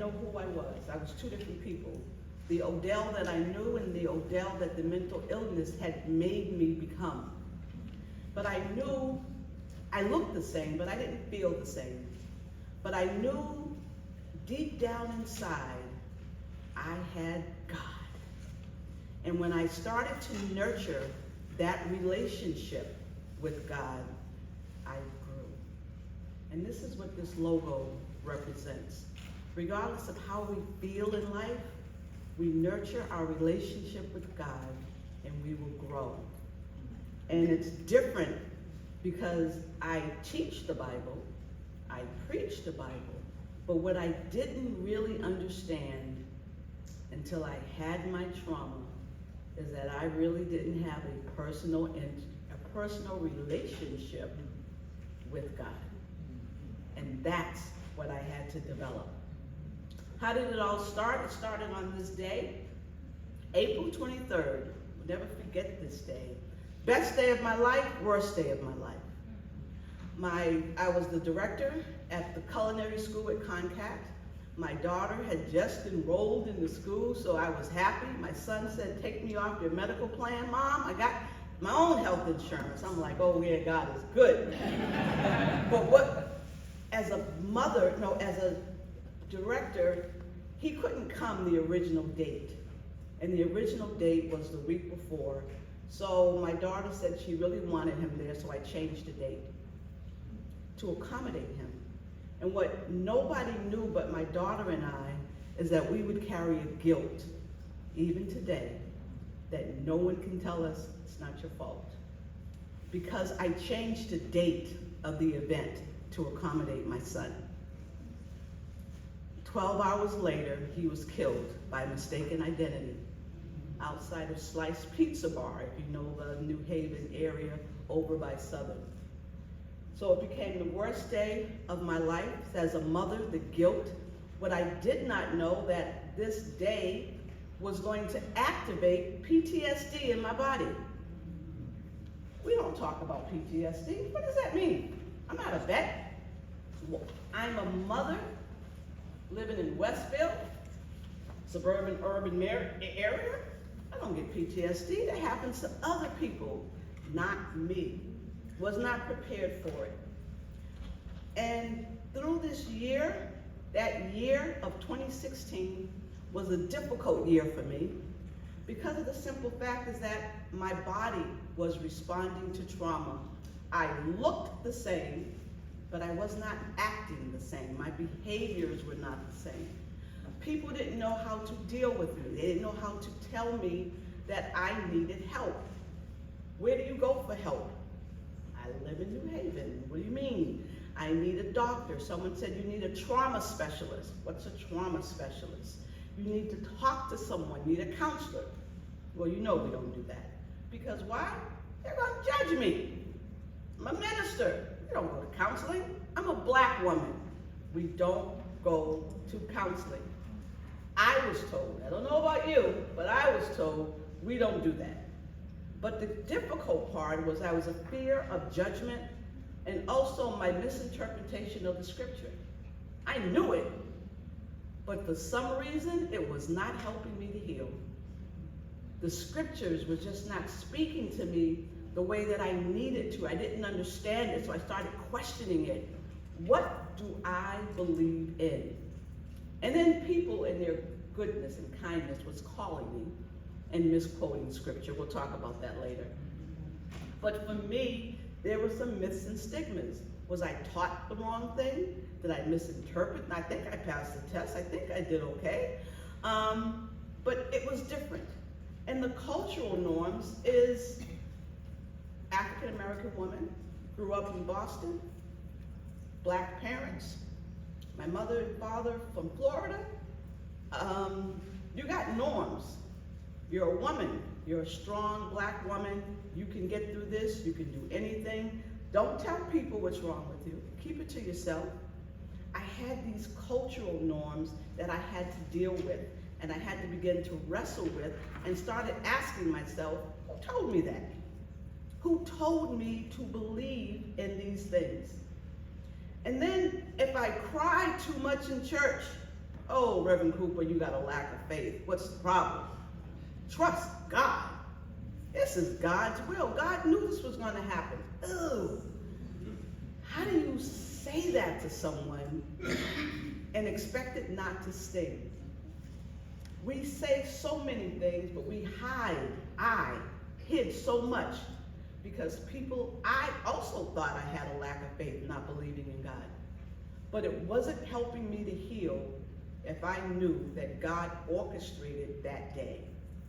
know who I was. I was two different people. The Odell that I knew and the Odell that the mental illness had made me become. But I knew I looked the same, but I didn't feel the same. But I knew deep down inside, I had God. And when I started to nurture that relationship with God, I grew. And this is what this logo represents. Regardless of how we feel in life, we nurture our relationship with God and we will grow. And it's different because I teach the Bible, I preach the Bible, but what I didn't really understand until I had my trauma is that I really didn't have a personal relationship with God. And that's what I had to develop. How did it all start? It started on this day, April 23rd. I'll never forget this day. Best day of my life, worst day of my life. I was the director at the culinary school at Concat. My daughter had just enrolled in the school, so I was happy. My son said, take me off your medical plan, Mom. I got my own health insurance. I'm like, oh yeah, God is good. But as a mother, no, as a director, he couldn't come the original date. And the original date was the week before. So my daughter said she really wanted him there, so I changed the date to accommodate him. And what nobody knew but my daughter and I is that we would carry a guilt, even today, that no one can tell us it's not your fault. Because I changed the date of the event to accommodate my son. 12 hours later, he was killed by mistaken identity outside of Sliced Pizza Bar, if you know the New Haven area over by Southern. So it became the worst day of my life. As a mother, the guilt. What I did not know that this day was going to activate PTSD in my body. We don't talk about PTSD. What does that mean? I'm not a vet. I'm a mother living in Westville, suburban urban area. I don't get PTSD. That happens to other people, not me. Was not prepared for it. And through this year, that year of 2016 was a difficult year for me because of the simple fact is that my body was responding to trauma. I looked the same, but I was not acting the same. My behaviors were not the same. People didn't know how to deal with me. They didn't know how to tell me that I needed help. Where do you go for help? I live in New Haven. What do you mean? I need a doctor. Someone said you need a trauma specialist. What's a trauma specialist? You need to talk to someone. You need a counselor. Well, you know we don't do that. Because why? They're going to judge me. I'm a minister. You don't go to counseling. I'm a black woman. We don't go to counseling. I was told, I don't know about you, but I was told we don't do that. But the difficult part was I was a fear of judgment and also my misinterpretation of the scripture. I knew it, but for some reason, it was not helping me to heal. The scriptures were just not speaking to me the way that I needed to. I didn't understand it, so I started questioning it. What do I believe in? And then people in their goodness and kindness was calling me and misquoting scripture. We'll talk about that later. But for me, there were some myths and stigmas. Was I taught the wrong thing? Did I misinterpret? I think I passed the test. I think I did okay. But it was different. And the cultural norms is African-American woman, grew up in Boston, black parents, my mother and father from Florida. You got norms. You're a woman. You're a strong black woman. You can get through this. You can do anything. Don't tell people what's wrong with you. Keep it to yourself. I had these cultural norms that I had to deal with, and I had to begin to wrestle with, and started asking myself, who told me that? Who told me to believe in these things? And then if I cried too much in church, "Oh, Reverend Cooper, you got a lack of faith. What's the problem?" Trust God. This is God's will. God knew this was going to happen. Ooh. How do you say that to someone and expect it not to sting? We say so many things, but we hide. I hid so much because I also thought I had a lack of faith, not believing in God. But it wasn't helping me to heal if I knew that God orchestrated that day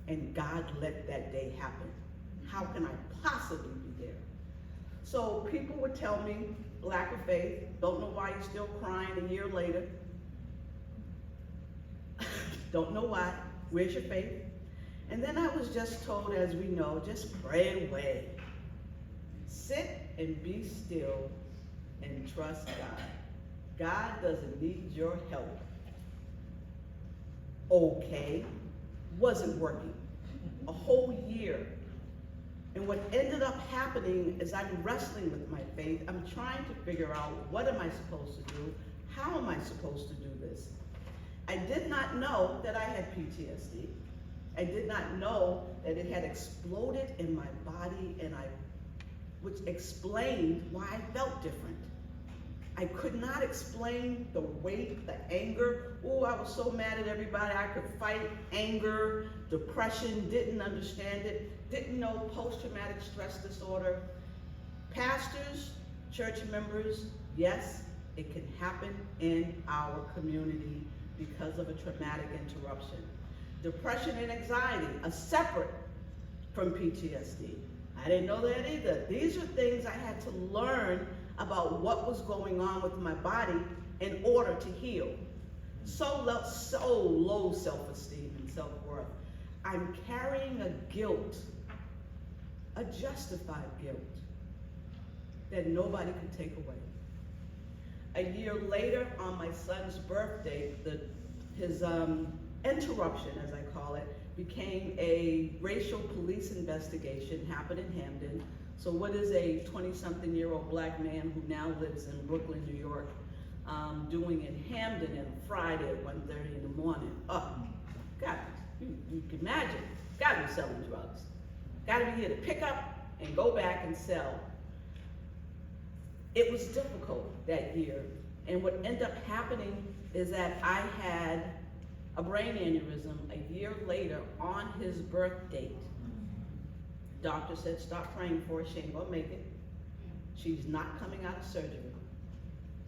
and God let that day happen. How can I possibly be there? So people would tell me, lack of faith, don't know why you're still crying a year later. Don't know why, where's your faith? And then I was just told, as we know, just pray it away. Sit and be still and trust God. God doesn't need your help. Okay, wasn't working. A whole year. And what ended up happening is I'm wrestling with my faith. I'm trying to figure out, what am I supposed to do? How am I supposed to do this? I did not know that I had PTSD. I did not know that it had exploded in my body, which explained why I felt different. I could not explain the weight, the anger. Oh, I was so mad at everybody. I could fight anger, depression, didn't understand it, didn't know post-traumatic stress disorder. Pastors, church members, yes, it can happen in our community because of a traumatic interruption. Depression and anxiety are separate from PTSD. I didn't know that either. These are things I had to learn about what was going on with my body in order to heal. So low self-esteem and self-worth. I'm carrying a guilt, a justified guilt, that nobody could take away. A year later, on my son's birthday, his interruption, as I call it, became a racial police investigation, happened in Hamden. So what is a 20-something-year-old black man who now lives in Brooklyn, New York, doing in Hamden on a Friday at 1:30 in the morning? Oh, God, you can imagine. Gotta be selling drugs. Gotta be here to pick up and go back and sell. It was difficult that year. And what ended up happening is that I had a brain aneurysm a year later on his birth date. Doctor said, stop praying for her, she ain't gonna make it. She's not coming out of surgery.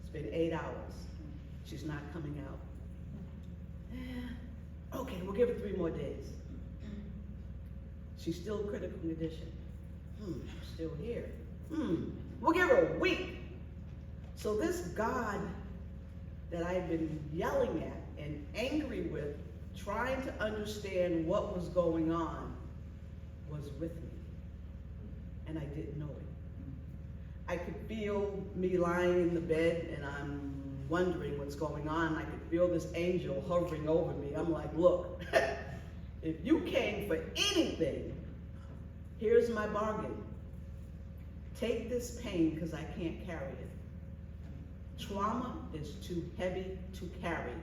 It's been 8 hours. She's not coming out. Okay, we'll give her 3 more days. She's still in critical condition. Still here. We'll give her a week. So this God that I've been yelling at and angry with, trying to understand what was going on, was with me. And I didn't know it. I could feel me lying in the bed and I'm wondering what's going on. I could feel this angel hovering over me. I'm like, look, if you came for anything, here's my bargain. Take this pain because I can't carry it. Trauma is too heavy to carry.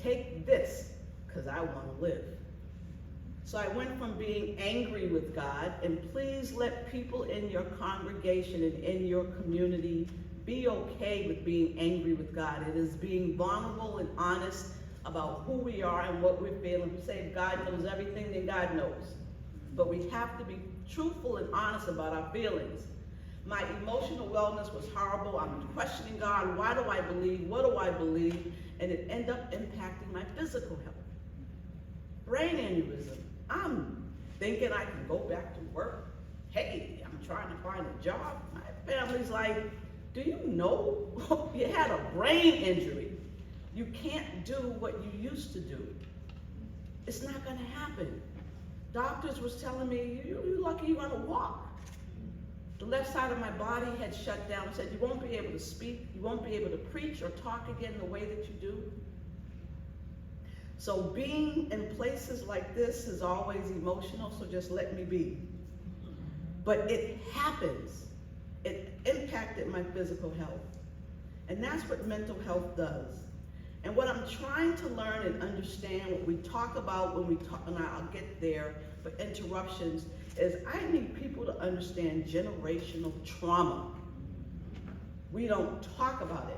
Take this because I want to live. So I went from being angry with God, and please let people in your congregation and in your community be okay with being angry with God. It is being vulnerable and honest about who we are and what we're feeling. We say if God knows everything, then God knows. But we have to be truthful and honest about our feelings. My emotional wellness was horrible. I'm questioning God. Why do I believe? What do I believe? And it ended up impacting my physical health. Brain aneurysm. I'm thinking I can go back to work. Hey, I'm trying to find a job. My family's like, do you know you had a brain injury? You can't do what you used to do. It's not going to happen. Doctors was telling me, you're lucky you're going to walk. The left side of my body had shut down and said, you won't be able to speak, you won't be able to preach or talk again the way that you do. So being in places like this is always emotional, so just let me be. But it happens. It impacted my physical health. And that's what mental health does. And what I'm trying to learn and understand, what we talk about when we talk, and I'll get there, but interruptions, is I need people to understand generational trauma. We don't talk about it.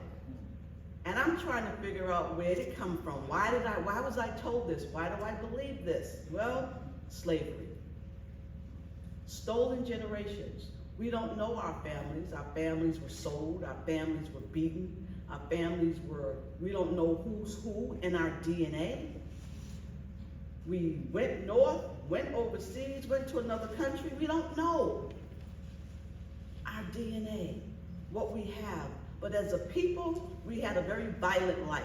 And I'm trying to figure out where did it come from? Why was I told this? Why do I believe this? Well, slavery. Stolen generations. We don't know our families. Our families were sold. Our families were beaten. Our families were, we don't know who's who in our DNA. We went north, went overseas, went to another country. We don't know our DNA, what we have. But as a people, we had a very violent life.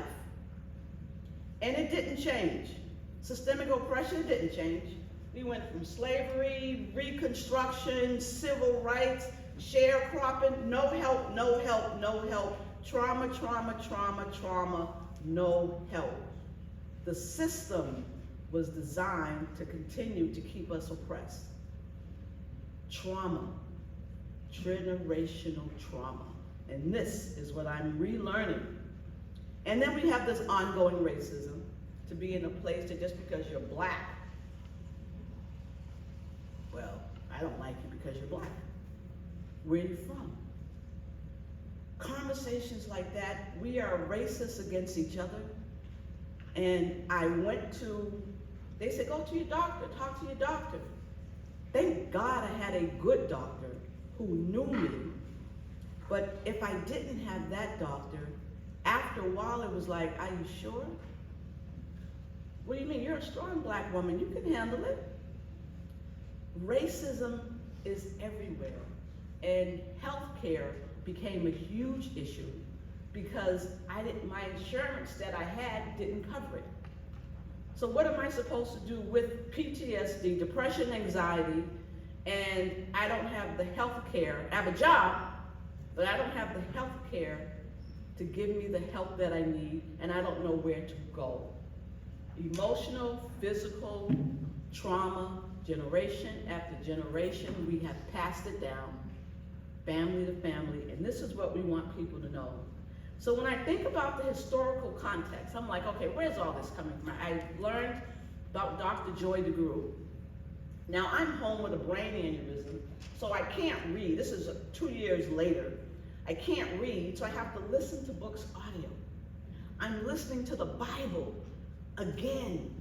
And it didn't change. Systemic oppression didn't change. We went from slavery, Reconstruction, civil rights, sharecropping, no help, no help, no help. Trauma, trauma, trauma, trauma, no help. The system was designed to continue to keep us oppressed. Trauma, generational trauma. And this is what I'm relearning. And then we have this ongoing racism, to be in a place that just because you're black, well, I don't like you because you're black. Where are you from? Conversations like that, we are racist against each other. And I went to, they said, go to your doctor, talk to your doctor. Thank God I had a good doctor who knew me. But if I didn't have that doctor, after a while it was like, are you sure? What do you mean? You're a strong black woman, you can handle it. Racism is everywhere. And healthcare became a huge issue because my insurance that I had didn't cover it. So what am I supposed to do with PTSD, depression, anxiety, and I don't have the health care? I have a job, but I don't have the health care to give me the help that I need, and I don't know where to go. Emotional, physical, trauma, generation after generation, we have passed it down, family to family, and this is what we want people to know. So when I think about the historical context, I'm like, okay, where's all this coming from? I learned about Dr. Joy DeGruy. Now I'm home with a brain aneurysm, so I can't read. This is 2 years later. I can't read, so I have to listen to books audio. I'm listening to the Bible again.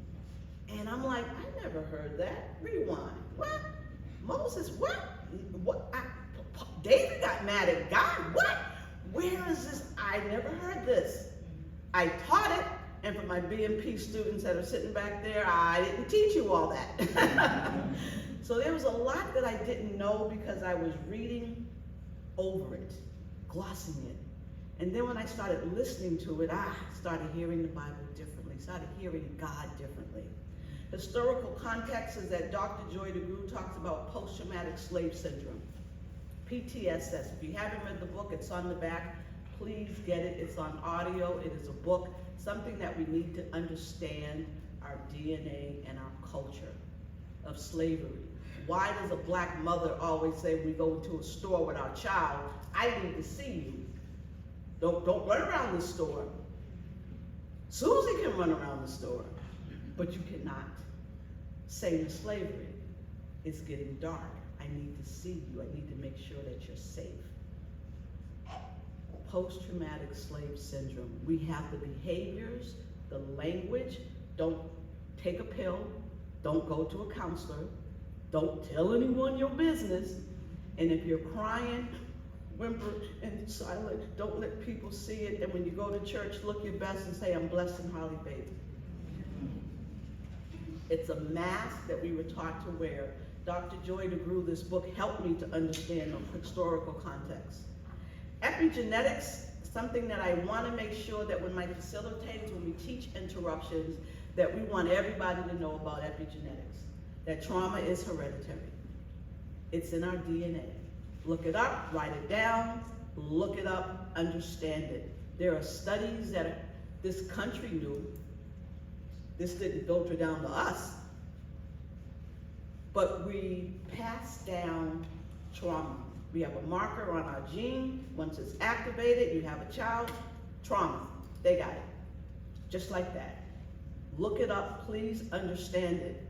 And I'm like, I never heard that. Rewind. What? Moses, what? David got mad at God. What? Where is this? I never heard this. I taught it, and for my BMP students that are sitting back there, I didn't teach you all that. So there was a lot that I didn't know because I was reading over it, glossing it. And then when I started listening to it, I started hearing the Bible differently, started hearing God differently. Historical context is that Dr. Joy DeGruy talks about post-traumatic slave syndrome, PTSS. If you haven't read the book, it's on the back. Please get it. It's on audio. It is a book, something that we need to understand our DNA and our culture of slavery. Why does a black mother always say when we go into a store with our child, I need to see you. Don't run around the store. Susie can run around the store, but you cannot. Same as slavery. It's getting dark. I need to see you. I need to make sure that you're safe. Post-traumatic slave syndrome. We have the behaviors, the language. Don't take a pill. Don't go to a counselor. Don't tell anyone your business. And if you're crying, whimper and silent, don't let people see it. And when you go to church, look your best and say, I'm blessed and highly favored. It's a mask that we were taught to wear. Dr. Joy DeGruy, this book helped me to understand the historical context. Epigenetics, something that I want to make sure that when my facilitators, when we teach interruptions, that we want everybody to know about epigenetics. That trauma is hereditary. It's in our DNA. Look it up, write it down, look it up, understand it. There are studies that this country knew. This didn't filter down to us, but we pass down trauma. We have a marker on our gene. Once it's activated, you have a child, trauma, they got it. just like that. Look it up, please understand it.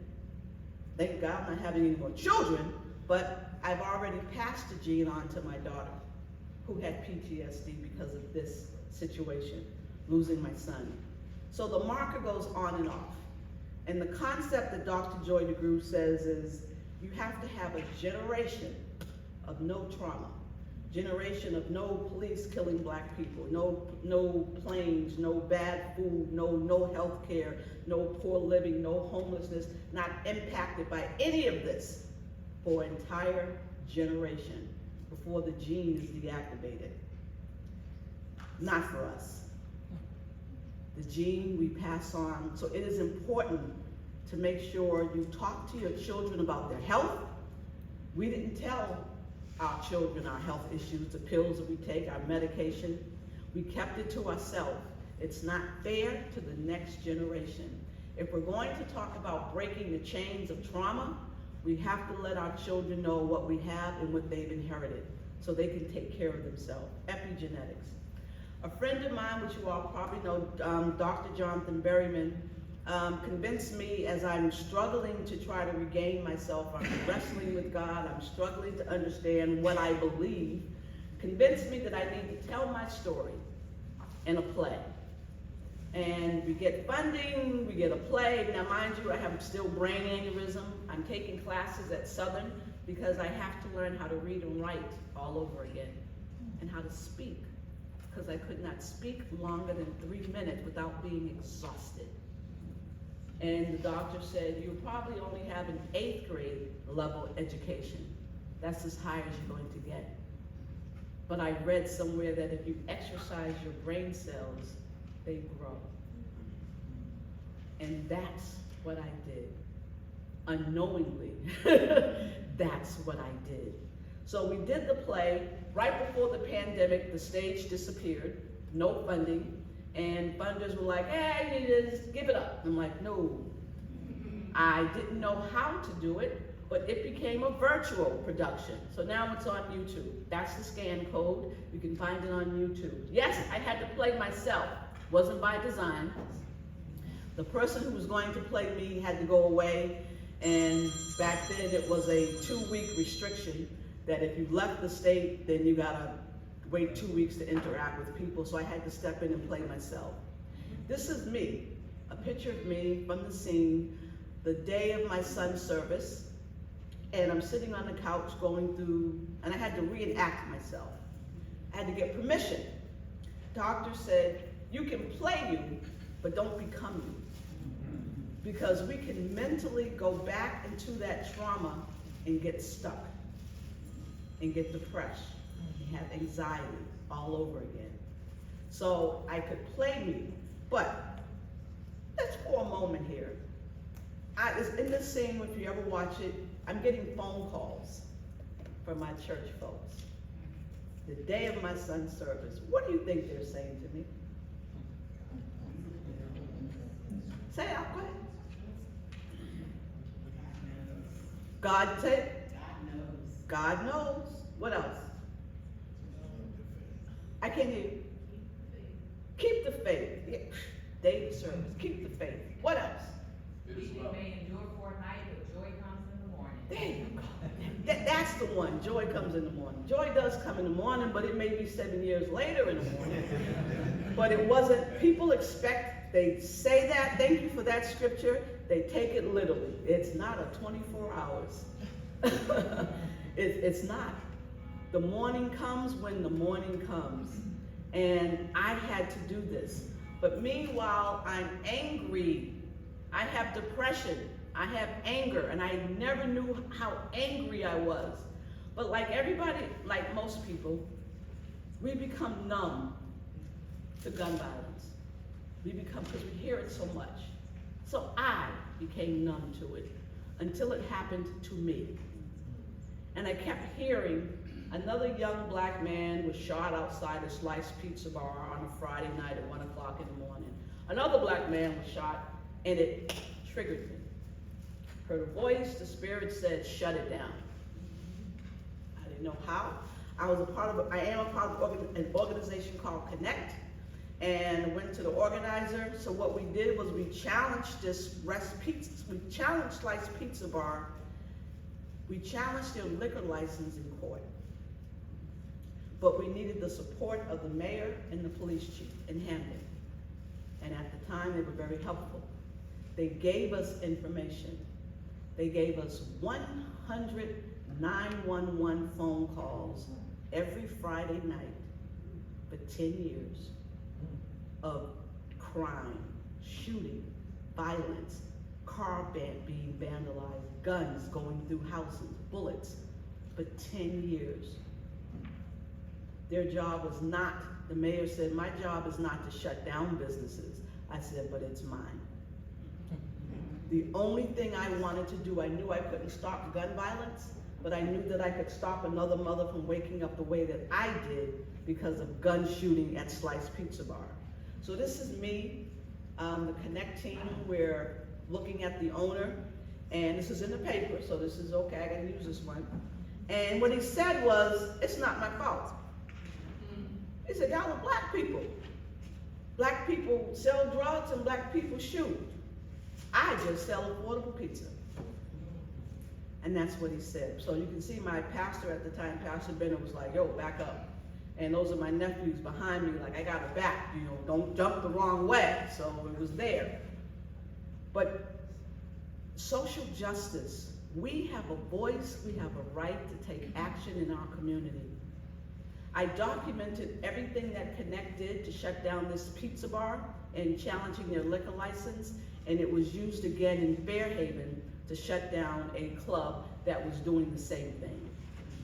Thank God I'm not having any more children, but I've already passed the gene on to my daughter, who had PTSD because of this situation, losing my son. So the marker goes on and off. And the concept that Dr. Joy DeGruy says is, you have to have a generation of no trauma, generation of no police killing black people, no planes, no bad food, no health care, no poor living, no homelessness, not impacted by any of this for an entire generation before the gene is deactivated. Not for us. The gene we pass on, so it is important to make sure you talk to your children about their health. We didn't tell our children our health issues, the pills that we take, our medication. We kept it to ourselves. It's not fair to the next generation. If we're going to talk about breaking the chains of trauma, we have to let our children know what we have and what they've inherited so they can take care of themselves. Epigenetics. A friend of mine, which you all probably know, Dr. Jonathan Berryman, convinced me as I'm struggling to try to regain myself, I'm wrestling with God, I'm struggling to understand what I believe, convinced me that I need to tell my story in a play. And we get funding, we get a play. Now mind you, I have still brain aneurysm. I'm taking classes at Southern because I have to learn how to read and write all over again and how to speak, because I could not speak longer than 3 minutes without being exhausted. And the doctor said, you probably only have an 8th grade level education. That's as high as you're going to get. But I read somewhere that if you exercise your brain cells, they grow. And that's what I did. Unknowingly, that's what I did. So we did the play. Right before the pandemic, the stage disappeared, no funding, and funders were like, hey, you just give it up. I'm like, no. I didn't know how to do it, but it became a virtual production. So now it's on YouTube. That's the scan code. You can find it on YouTube. Yes, I had to play myself. Wasn't by design. The person who was going to play me had to go away, and back then it was a 2-week restriction that if you left the state, then you gotta wait 2 weeks to interact with people, so I had to step in and play myself. This is me, a picture of me from the scene, the day of my son's service, and I'm sitting on the couch going through, and I had to reenact myself. I had to get permission. Doctor said, you can play you, but don't become you. Because we can mentally go back into that trauma and get stuck, and get depressed, and have anxiety all over again. So I could play me, but let's for a moment here. In this scene, if you ever watch it, I'm getting phone calls from my church folks. The day of my son's service. What do you think they're saying to me? Say it out, go ahead. God said, God knows. What else? I can't hear you. Keep the faith. Yeah. Daily service. Keep the faith. What else? Weeping may endure for a night, but joy comes in the morning. There you go. That's the one. Joy comes in the morning. Joy does come in the morning, but it may be 7 years later in the morning. But it wasn't. People expect, they say that. Thank you for that scripture. They take it literally. It's not a 24 hours. It's not. The morning comes when the morning comes. And I had to do this. But meanwhile, I'm angry. I have depression. I have anger. And I never knew how angry I was. But like everybody, like most people, we become numb to gun violence. We become, because we hear it so much. So I became numb to it until it happened to me. And I kept hearing another young black man was shot outside a sliced pizza bar on a Friday night at 1 o'clock in the morning. Another black man was shot, and it triggered me. Heard a voice, the spirit said, shut it down. I didn't know how. I am a part of an organization called Connect, and went to the organizer. So what we did was we challenged this we challenged Slice Pizza Bar. We challenged their liquor license in court. But we needed the support of the mayor and the police chief in Hampton. And at the time, they were very helpful. They gave us information. They gave us 100 911 phone calls every Friday night for 10 years of crime, shooting, violence, being vandalized, guns going through houses, bullets, for 10 years. Their job was not, the mayor said, my job is not to shut down businesses. I said, but it's mine. The only thing I wanted to do, I knew I couldn't stop gun violence, but I knew that I could stop another mother from waking up the way that I did because of gun shooting at Slice Pizza Bar. So this is me, the Connect team. We're looking at the owner, and this is in the paper, so this is okay, I gotta use this one. And what he said was, it's not my fault. He said, y'all are black people. Black people sell drugs and black people shoot. I just sell affordable pizza. And that's what he said. So you can see my pastor at the time, Pastor Bennett, was like, yo, back up. And those are my nephews behind me, like, I got a back, you know, don't jump the wrong way. So it was there. But social justice, we have a voice, we have a right to take action in our community. I documented everything that Connect did to shut down this pizza bar and challenging their liquor license, and it was used again in Fairhaven to shut down a club that was doing the same thing.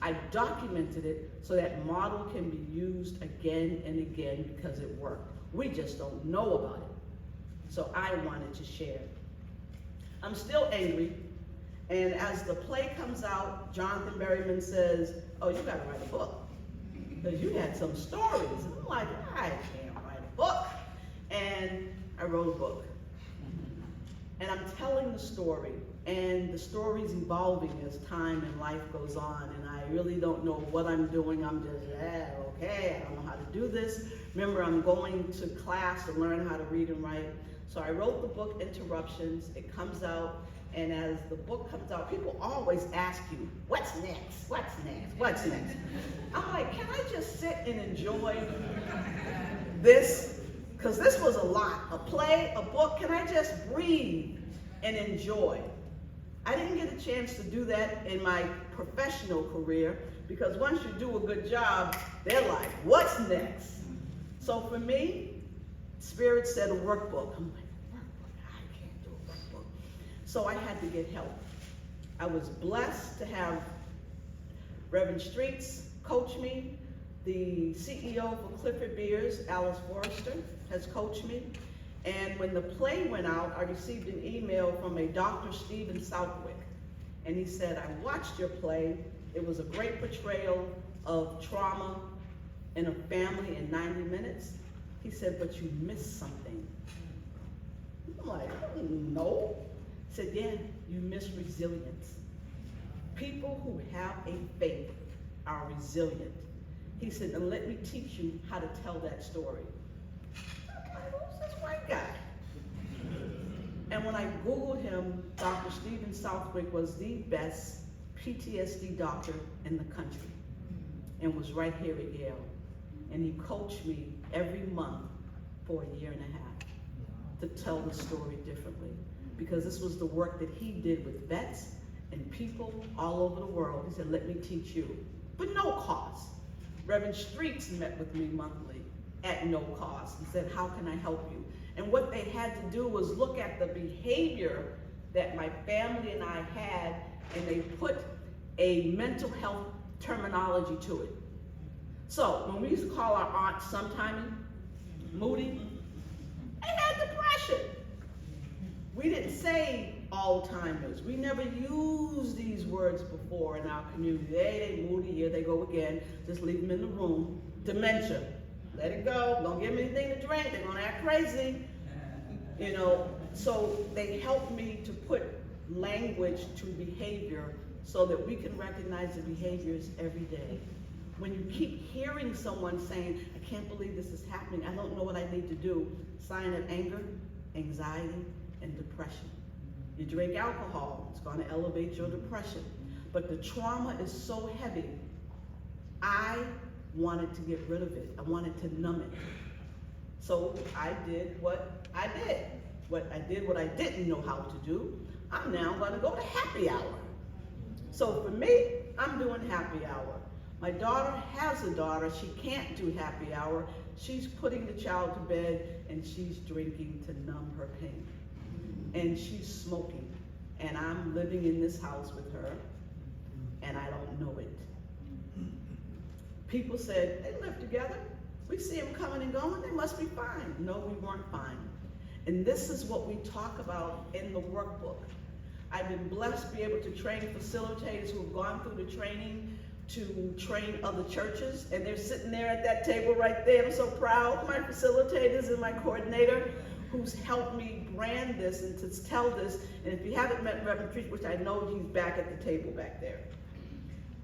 I documented it so that model can be used again and again because it worked. We just don't know about it. So I wanted to share. I'm still angry, and as the play comes out, Jonathan Berryman says, oh, you gotta write a book, because you had some stories. And I'm like, I can't write a book. And I wrote a book. And I'm telling the story, and the story's evolving as time and life goes on, and I really don't know what I'm doing. I'm just, okay, I don't know how to do this. Remember, I'm going to class to learn how to read and write. So I wrote the book, Interruptions. It comes out, and as the book comes out, people always ask you, what's next? What's next? What's next? I'm like, can I just sit and enjoy this? Because this was a lot. A play, a book, can I just breathe and enjoy? I didn't get a chance to do that in my professional career, because once you do a good job, they're like, what's next? So for me, Spirit said a workbook. I'm like, workbook? I can't do a workbook. So I had to get help. I was blessed to have Reverend Streets coach me. The CEO for Clifford Beers, Alice Forrester, has coached me. And when the play went out, I received an email from a Dr. Stephen Southwick. And he said, I watched your play. It was a great portrayal of trauma in a family in 90 minutes. He said, but you missed something. I'm like, no. He said, yeah, you missed resilience. People who have a faith are resilient. He said, and let me teach you how to tell that story. I'm like, who's this white guy? And when I Googled him, Dr. Stephen Southwick was the best PTSD doctor in the country and was right here at Yale. And he coached me every month for a year and a half to tell the story differently, because this was the work that he did with vets and people all over the world. He said, let me teach you, but no cost. Reverend Streets met with me monthly at no cost and said, how can I help you? And what they had to do was look at the behavior that my family and I had, and they put a mental health terminology to it. So when we used to call our aunt sometime moody, they had depression. We didn't say all-timers. We never used these words before in our community. They moody, here they go again. Just leave them in the room. Dementia, let it go. Don't give them anything to drink. They're gonna act crazy. You know, so they helped me to put language to behavior so that we can recognize the behaviors every day. When you keep hearing someone saying, I can't believe this is happening, I don't know what I need to do, sign of anger, anxiety, and depression. You drink alcohol, it's going to elevate your depression. But the trauma is so heavy, I wanted to get rid of it. I wanted to numb it. So I did what I did. What I didn't know how to do. I'm now going to go to happy hour. So for me, I'm doing happy hour. My daughter has a daughter. She can't do happy hour. She's putting the child to bed and she's drinking to numb her pain. And she's smoking. And I'm living in this house with her and I don't know it. People said, they live together. We see them coming and going, they must be fine. No, we weren't fine. And this is what we talk about in the workbook. I've been blessed to be able to train facilitators who have gone through the training to train other churches, and they're sitting there at that table right there. I'm so proud, my facilitators and my coordinator who's helped me brand this and to tell this. And if you haven't met Reverend Treach, which I know he's back at the table back there.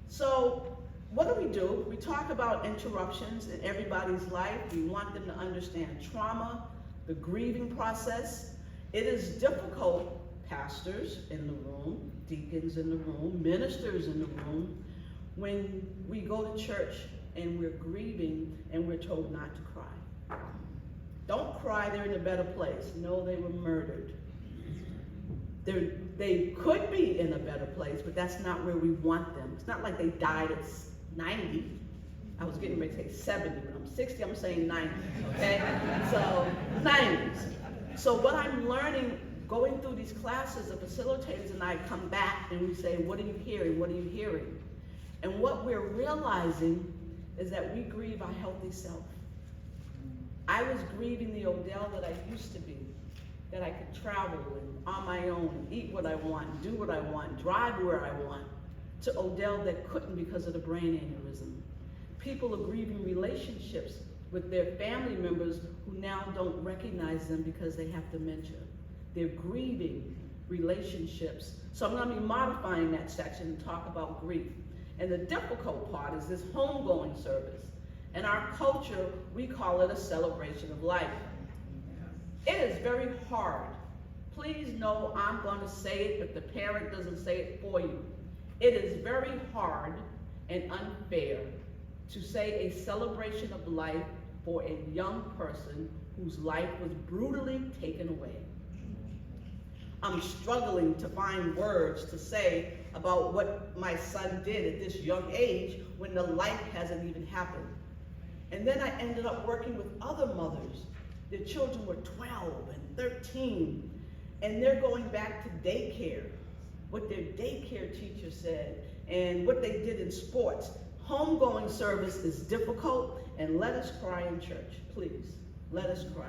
So what do? We talk about interruptions in everybody's life. We want them to understand trauma, the grieving process. It is difficult, pastors in the room, deacons in the room, ministers in the room, when we go to church and we're grieving and we're told not to cry. Don't cry, they're in a better place. No, they were murdered. They could be in a better place, but that's not where we want them. It's not like they died at 90. I was getting ready to say 70, but I'm 60, I'm saying 90, okay? So 90s. So what I'm learning, going through these classes, the facilitators and I come back and we say, what are you hearing? What are you hearing? And what we're realizing is that we grieve our healthy self. I was grieving the Odell that I used to be, that I could travel and on my own, eat what I want, do what I want, drive where I want, to Odell that couldn't because of the brain aneurysm. People are grieving relationships with their family members who now don't recognize them because they have dementia. They're grieving relationships. So I'm gonna be modifying that section and talk about grief. And the difficult part is this homegoing service. In our culture, we call it a celebration of life. It is very hard. Please know I'm gonna say it, but the parent doesn't say it for you. It is very hard and unfair to say a celebration of life for a young person whose life was brutally taken away. I'm struggling to find words to say about what my son did at this young age when the life hasn't even happened. And then I ended up working with other mothers. Their children were 12 and 13, and they're going back to daycare, what their daycare teacher said, and what they did in sports. Homegoing service is difficult, and let us cry in church, please. Let us cry.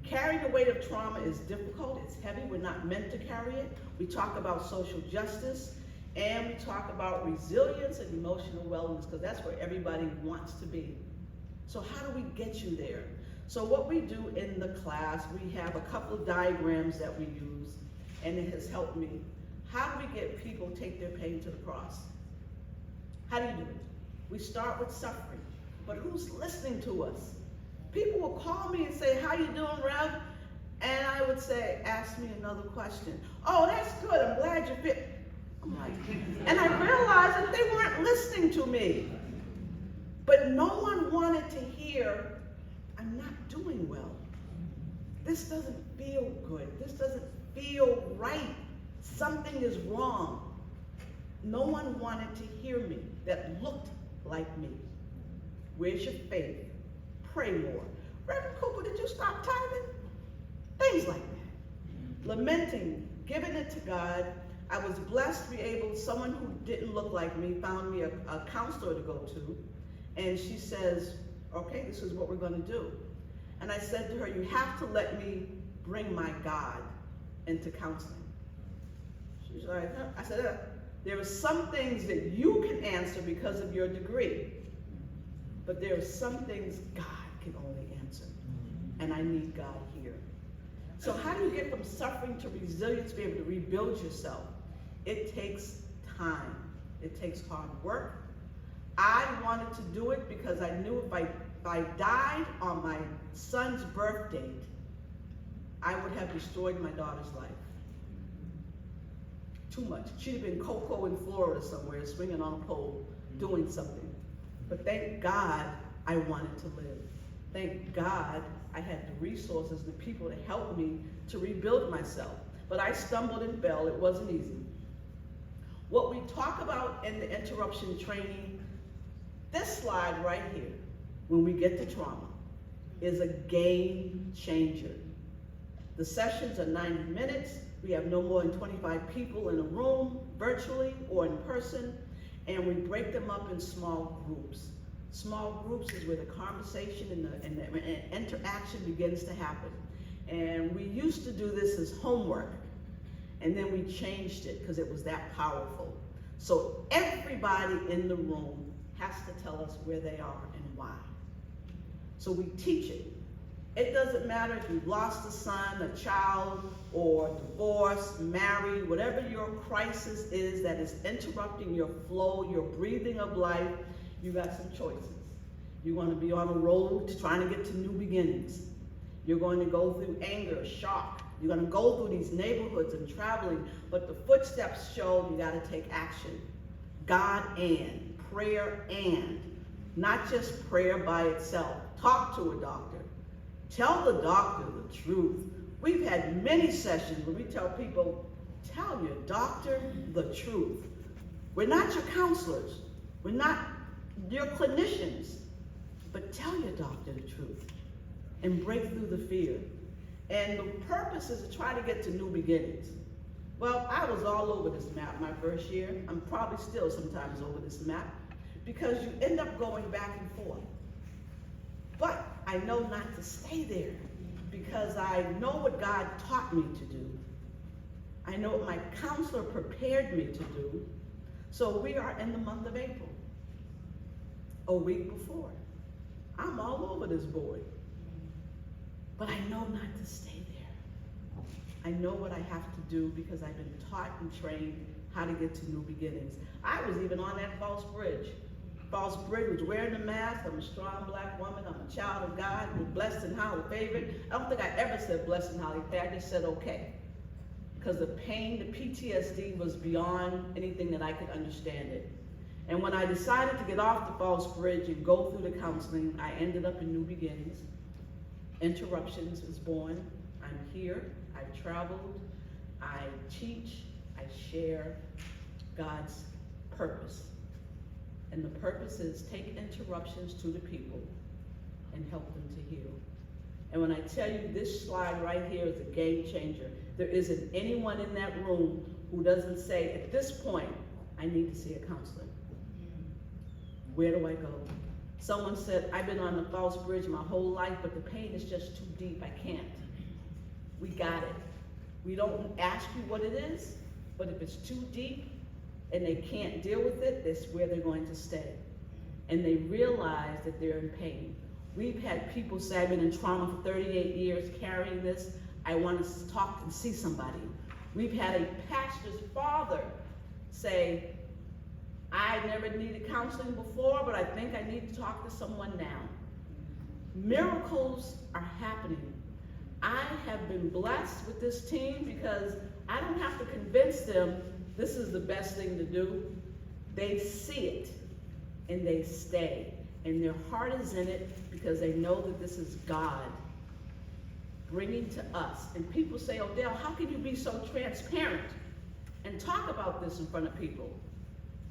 Carrying the weight of trauma is difficult, it's heavy, we're not meant to carry it. We talk about social justice, and we talk about resilience and emotional wellness, because that's where everybody wants to be. So how do we get you there? So what we do in the class, we have a couple of diagrams that we use, and it has helped me. How do we get people to take their pain to the cross? How do you do it? We start with suffering, but who's listening to us? People will call me and say, how you doing, Rev? And I would say, ask me another question. Oh, that's good, I'm glad you're fit. I'm like, and I realized that they weren't listening to me. But no one wanted to hear, I'm not doing well. This doesn't feel good. This doesn't feel right. Something is wrong. No one wanted to hear me that looked like me. Where's your faith? Pray more. Reverend Cooper, did you stop tithing? Things like that. Lamenting, giving it to God. I was blessed to be able, someone who didn't look like me found me a counselor to go to. And she says, okay, this is what we're going to do. And I said to her, you have to let me bring my God into counseling. She's like, huh? I said, there are some things that you can answer because of your degree, but there are some things God can only answer, and I need God here. So how do you get from suffering to resilience, be able to rebuild yourself? It takes time. It takes hard work. I wanted to do it because I knew if I died on my son's birth date, I would have destroyed my daughter's life. Too much. She'd have been Coco in Florida somewhere, swinging on a pole, doing something. But thank God I wanted to live. Thank God I had the resources, the people to help me to rebuild myself. But I stumbled and fell. It wasn't easy. What we talk about in the interruption training, this slide right here, when we get to trauma, is a game changer. The sessions are 90 minutes. We have no more than 25 people in a room, virtually or in person, and we break them up in small groups. Small groups is where the conversation and the interaction begins to happen. And we used to do this as homework, and then we changed it because it was that powerful. So everybody in the room has to tell us where they are and why. So we teach it. It doesn't matter if you've lost a son, a child, or divorced, married, whatever your crisis is that is interrupting your flow, your breathing of life, you got some choices. You're going to be on a road to trying to get to new beginnings. You're going to go through anger, shock. You're going to go through these neighborhoods and traveling, but the footsteps show you got to take action. God and, prayer and, not just prayer by itself. Talk to a doctor. Tell the doctor the truth. We've had many sessions where we tell people, tell your doctor the truth. We're not your counselors. We're not your clinicians. But tell your doctor the truth and break through the fear. And the purpose is to try to get to new beginnings. Well, I was all over this map my first year. I'm probably still sometimes over this map because you end up going back and forth. But I know not to stay there because I know what God taught me to do. I know what my counselor prepared me to do. So we are in the month of April, a week before. I'm all over this board, but I know not to stay there. I know what I have to do because I've been taught and trained how to get to new beginnings. I was even on that false bridge. False bridge was wearing a mask. I'm a strong black woman. I'm a child of God. We're blessed and highly favored. I don't think I ever said blessed and highly favored. I just said okay. Because the pain, the PTSD was beyond anything that I could understand it. And when I decided to get off the false bridge and go through the counseling, I ended up in New Beginnings. Interruptions is born. I'm here. I've traveled. I teach. I share God's purpose. And the purpose is take interruptions to the people and help them to heal. And when I tell you this slide right here is a game changer, there isn't anyone in that room who doesn't say, at this point, I need to see a counselor. Where do I go? Someone said, I've been on the false bridge my whole life, but the pain is just too deep. I can't. We got it. We don't ask you what it is, but if it's too deep and they can't deal with it, that's where they're going to stay. And they realize that they're in pain. We've had people say, I've been in trauma for 38 years carrying this. I want to talk and see somebody. We've had a pastor's father say, I never needed counseling before, but I think I need to talk to someone now. Miracles are happening. I have been blessed with this team because I don't have to convince them this is the best thing to do. They see it and they stay. And their heart is in it because they know that this is God bringing to us. And people say, Odell, how can you be so transparent and talk about this in front of people?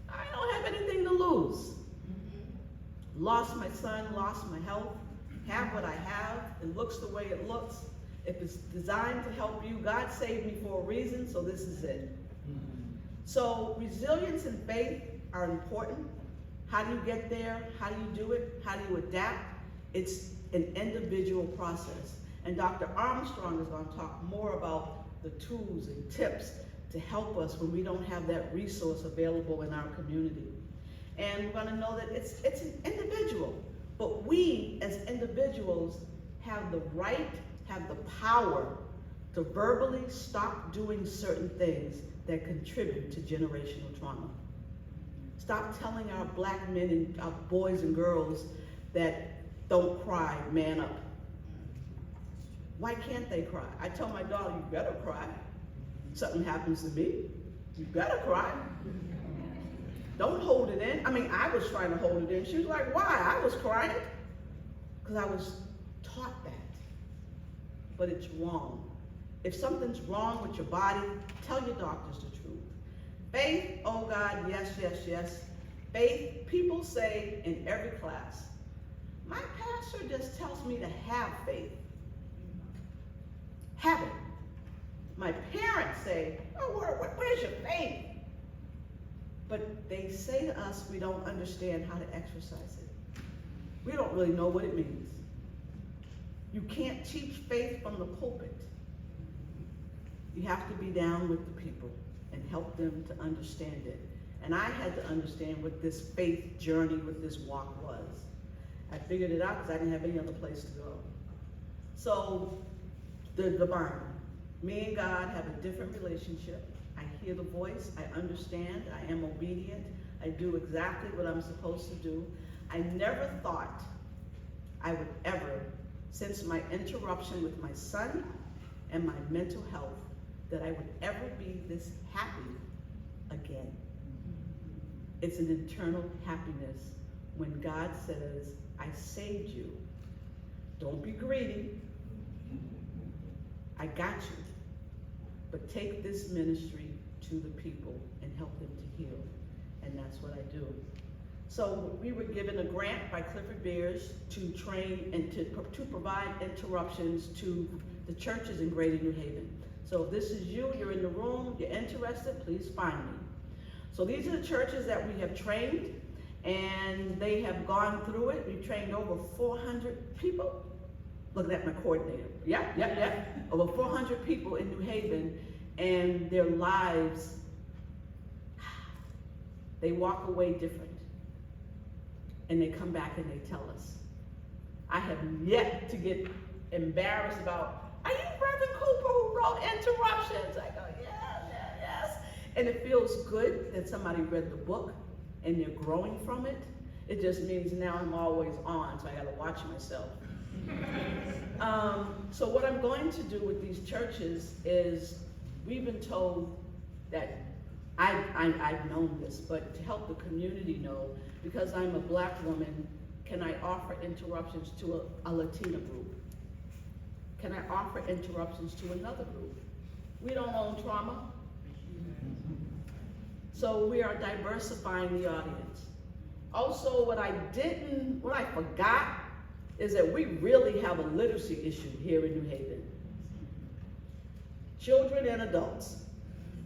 I don't have anything to lose. Lost my son, lost my health, have what I have. It looks the way it looks. If it's designed to help you, God saved me for a reason, so this is it. So resilience and faith are important. How do you get there? How do you do it? How do you adapt? It's an individual process. And Dr. Armstrong is going to talk more about the tools and tips to help us when we don't have that resource available in our community. And we're going to know that it's an individual, but we as individuals have the right, have the power to verbally stop doing certain things that contribute to generational trauma. Stop telling our black men and our boys and girls that don't cry, man up. Why can't they cry? I tell my daughter, you better cry. Something happens to me, you better cry. Don't hold it in. I mean, I was trying to hold it in. She was like, why? I was crying. Because I was taught that. But it's wrong. If something's wrong with your body, tell your doctors the truth. Faith, oh God, yes, yes, yes. Faith, people say in every class, my pastor just tells me to have faith. Have it. My parents say, oh, where's your faith? But they say to us, we don't understand how to exercise it. We don't really know what it means. You can't teach faith from the pulpit. You have to be down with the people and help them to understand it. And I had to understand what this faith journey, what this walk was. I figured it out because I didn't have any other place to go. So, the Bible. Me and God have a different relationship. I hear the voice, I understand, I am obedient, I do exactly what I'm supposed to do. I never thought I would ever, since my interruption with my son and my mental health, that I would ever be this happy again. It's an internal happiness when God says, I saved you. Don't be greedy. I got you. But take this ministry to the people and help them to heal. And that's what I do. So we were given a grant by Clifford Beers to train and to provide interruptions to the churches in Greater New Haven. So if this is you, you're in the room, you're interested, please find me. So these are the churches that we have trained, and they have gone through it. We've trained over 400 people. Looking at my coordinator. Yeah. Over 400 people in New Haven, and their lives, they walk away different. And they come back and they tell us. I have yet to get embarrassed about, are you Reverend Cooper who wrote Interruptions? I go, yes. And it feels good that somebody read the book and they're growing from it. It just means now I'm always on, so I gotta watch myself. So what I'm going to do with these churches is, we've been told that, I've known this, but to help the community know, because I'm a black woman, can I offer interruptions to a Latina group? Can I offer interruptions to another group? We don't own trauma. So we are diversifying the audience. Also, what I forgot, is that we really have a literacy issue here in New Haven. Children and adults.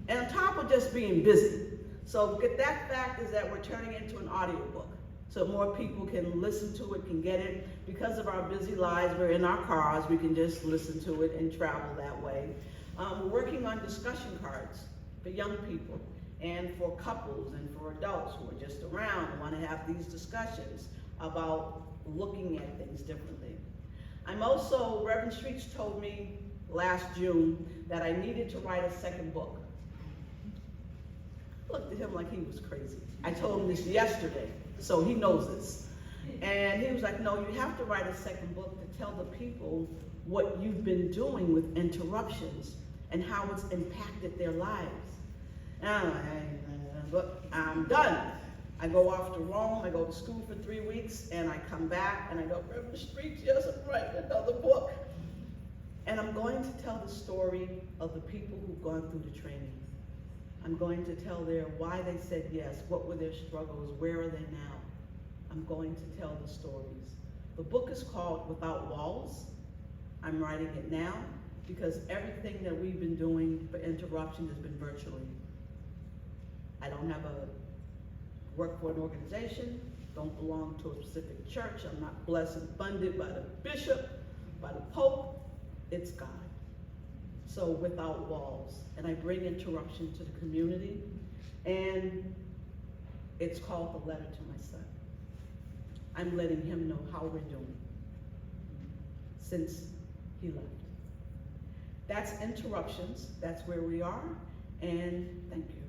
And on top of just being busy. So that fact is that we're turning into an audiobook. So more people can listen to it, can get it. Because of our busy lives, we're in our cars, we can just listen to it and travel that way. We're working on discussion cards for young people and for couples and for adults who are just around and want to have these discussions about looking at things differently. I'm also, Reverend Streets told me last June that I needed to write a second book. I looked at him like he was crazy. I told him this yesterday, so he knows this. And he was like, no, you have to write a second book to tell the people what you've been doing with interruptions and how it's impacted their lives. But I'm done. I go off to Rome, I go to school for 3 weeks, and I come back and I go, Reverend Streets, yes, I'm writing another book. And I'm going to tell the story of the people who've gone through the training. I'm going to tell why they said yes, what were their struggles, where are they now? I'm going to tell the stories. The book is called Without Walls. I'm writing it now because everything that we've been doing for interruption has been virtually. I don't have work for an organization, don't belong to a specific church, I'm not blessed and funded by the bishop, by the pope, it's God. So Without Walls, and I bring interruption to the community, and it's called The Letter to My Son. I'm letting him know how we're doing since he left. That's Interruptions, that's where we are, and thank you.